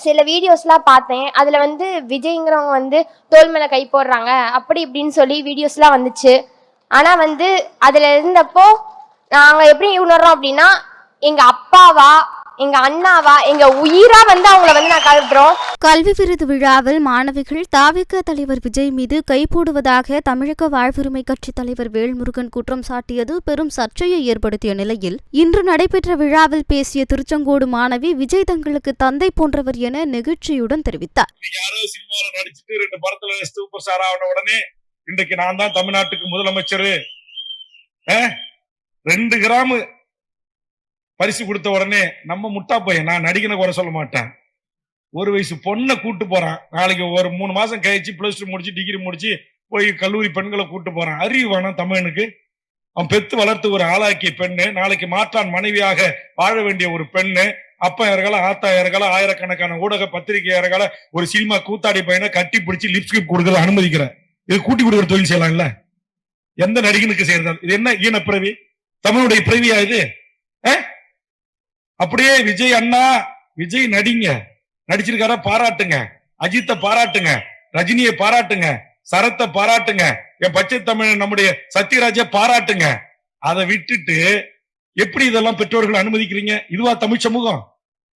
சில வீடியோஸ்லாம் பார்த்தேன். அதில் வந்து விஜய்ங்கிறவங்க வந்து தோள் மேலே கை போடுறாங்க அப்படி இப்படின்னு சொல்லி வீடியோஸ்லாம் வந்துச்சு. ஆனால் வந்து அதில் இருந்தப்போ நாங்கள் எப்படி உணர்றோம் அப்படின்னா, எங்கள் அப்பாவா எங்க அண்ணாவா எங்க உயிரா வந்து அவங்கள வந்து நான் கருதுறோம். கல்வி விருது விழாவில் மாணவிகள் தாவிக தலைவர் விஜய் மீது கை போடுவதாக தமிழக வாழ்வுரிமை கட்சி தலைவர் வேல்முருகன் குற்றம் சாட்டியது பெரும் சர்ச்சையை ஏற்படுத்திய நிலையில் இன்று நடைபெற்ற விழாவில் பேசிய திருச்செங்கோடு மாணவி விஜய் தங்களுக்கு தந்தை போன்றவர் என நெகிழ்ச்சியுடன் தெரிவித்தார். இன்றைக்கு நான் தான் தமிழ்நாட்டுக்கு முதலமைச்சர். 2 கிராம் பரிசு கொடுத்த உடனே நம்ம முட்டா பையன், நான் நடிகனை குறை சொல்ல மாட்டேன், 1 வயசு பொண்ணை கூட்டு போறான். நாளைக்கு ஒரு 3 மாசம் கழிச்சு +2 முடிச்சு டிகிரி முடிச்சு போய் கல்லூரி பெண்களை கூட்டு போறான். அறிவு வேணாம் தமிழனுக்கு? அவன் பெத்து வளர்த்து ஒரு ஆளாக்கிய பெண்ணு, நாளைக்கு மாற்றான் மனைவியாக வாழ வேண்டிய ஒரு பெண்ணு, அப்பா இறகல ஆத்தா இறகல ஆயிரக்கணக்கான ஊடக பத்திரிகை இறகல ஒரு சினிமா கூத்தாடி பையனை கட்டி பிடிச்சி லிப்ஸ்டிக் கொடுக்கறது அனுமதிக்கிற, இது கூட்டி கொடுக்குற தொழில் செய்யலாம் இல்ல? எந்த நடிகனுக்கு செய்யறது? இது என்ன ஈன பிறவி? தமிழுடைய பிறவியா இது? அப்படியே விஜய் அண்ணா, விஜய் நடிங்க, நடிச்சிருக்கார பாராட்டுங்க, அஜித்தை பாராட்டுங்க, ரஜினியை பாராட்டுங்க, சரத்தை பாராட்டுங்க, என் பச்சை தமிழ் நம்முடைய சத்யராஜ பாராட்டுங்க. அதை விட்டுட்டு எப்படி இதெல்லாம் பெற்றோர்கள் அனுமதிக்கிறீங்க? இதுவா தமிழ் சமூகம்?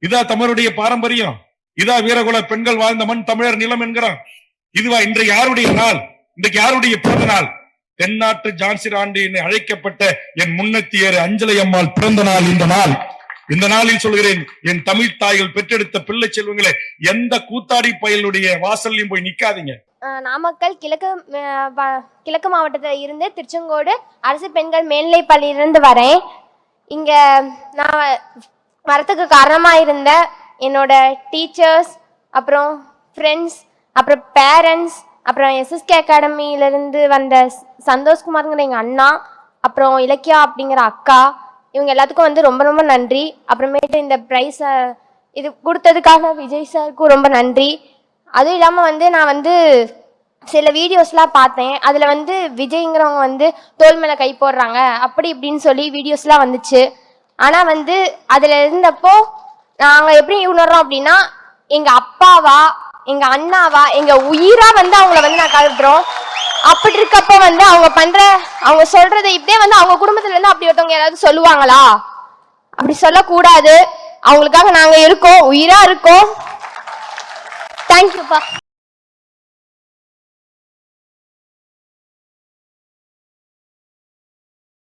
இதா தமிழுடைய பாரம்பரியம்? இதா வீரகுல பெண்கள் வாழ்ந்த மண் தமிழர் நிலம் என்கிறோம்? இதுவா இன்றைக்கு யாருடைய நாள்? இன்றைக்கு யாருடைய பிறந்த நாள்? தென்னாட்டு ஜான்சி ராண்டி அழைக்கப்பட்ட என் முன்னத்தியர் அஞ்சலை அம்மாள் பிறந்த நாள் இந்த நாள். இந்த நாளில் சொல்கிறேன், என் தமிழ் தாய்கள் பெற்றெடுத்த பிள்ளை செல்வங்களே, எந்த கூத்தாடி பயலுடைய வாசல்லையும் போய் நிக்காதீங்க. நாமக்கல் கிழக்கு மாவட்டத்தில் இருந்து திருச்செங்கோடு அரசு பெண்கள் மேல்நிலைப் பள்ளியிலிருந்து வரேன். இங்க நான் வரத்துக்கு காரணமா இருந்த என்னோட டீச்சர்ஸ், அப்புறம் ஃப்ரெண்ட்ஸ், அப்புறம் பேரண்ட்ஸ், அப்புறம் SSK அகாடமியிலிருந்து வந்த சந்தோஷ்குமார்ங்கிற எங்கள் அண்ணா, அப்புறம் இலக்கியா அப்படிங்கிற அக்கா, இவங்க எல்லாத்துக்கும் வந்து ரொம்ப ரொம்ப நன்றி. அப்புறமேட்டு இந்த ப்ரைஸை இது கொடுத்ததுக்காக விஜய் சாருக்கும் ரொம்ப நன்றி. அதுவும் இல்லாமல் வந்து நான் வந்து சில வீடியோஸ்லாம் பார்த்தேன். அதில் வந்து விஜய்ங்கிறவங்க வந்து தோள் மேலே கை போடுறாங்க அப்படி இப்படின்னு சொல்லி வீடியோஸ்லாம் வந்துச்சு. ஆனால் வந்து அதில் இருந்தப்போ நாங்கள் எப்படி உணர்றோம் அப்படின்னா, எங்கள் அப்பாவா எங்க அண்ணாவா எங்க உயிரா வந்து அவங்கள வந்து நான் கருதுறோம். அப்படி இருக்கப்ப வந்து அவங்க சொல்றதை இப்படியே வந்து அவங்க குடும்பத்துல இருந்து அப்படி ஒருத்தவங்க யாராவது சொல்லுவாங்களா? அப்படி சொல்லக்கூடாது. அவங்களுக்காக நாங்க இருக்கோம், உயிரா இருக்கோம். தேங்க்யூப்பா.